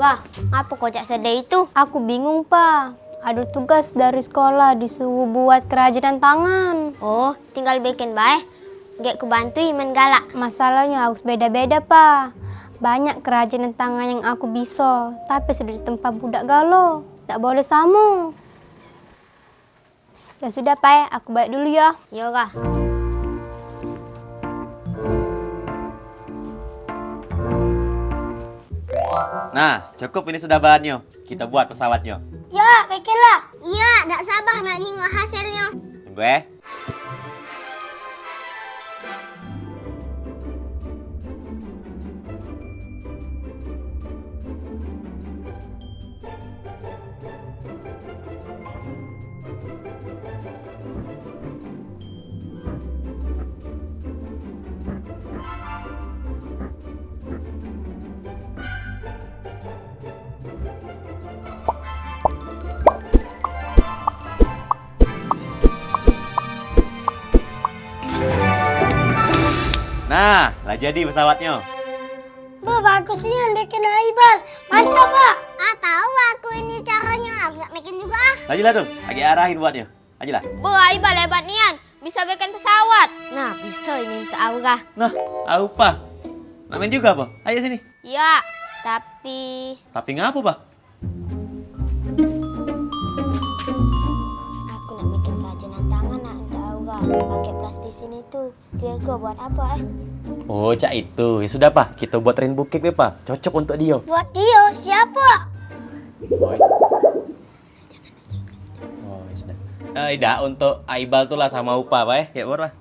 Aura, apa kocak sedih itu? Aku bingung, Pak. Ada tugas dari sekolah disuruh buat kerajinan tangan. Oh, tinggal bikin baik. Gak kebantu Iman galak. Masalahnya harus beda-beda, Pak. Banyak kerajinan tangan yang aku bisa, tapi sudah di tempat budak galau. Tak boleh sama. Ya sudah, Pak. Aku balik dulu ya. Yoga. Nah, cukup ini sudah bahannya. Kita buat pesawatnya. Ya, bikinlah. Iya, tak sabar nak nengok hasilnya. Tunggu ya. Nah, lah jadi pesawatnya. Bagusnya bikin Aibal. Mantap, Pak. Tahu aku ini caranya. Aku nak bikin juga. Lajulah dong, lagi arahin buatnya. Ajulah. Aibal hebat nian. Bisa bikin pesawat. Nah, bisa ini untuk Aura. Nah, apa? Main juga, Pak? Ayo sini. Ya, tapi Tapi ngapa, Pak? aku nak bikin kerajinan tangan nak untuk Aura. Pakai plastisin itu. Kira-kira buat apa, Oh, cak itu. Ya sudah, Pak. Kita buat rainbow cake, ya, Pak. Cocok untuk dia. Buat dia? Siapa? Oh, ya sudah. Ida untuk Aibal tuh lah sama Upa, Pak ya. Ya, buat, Pak.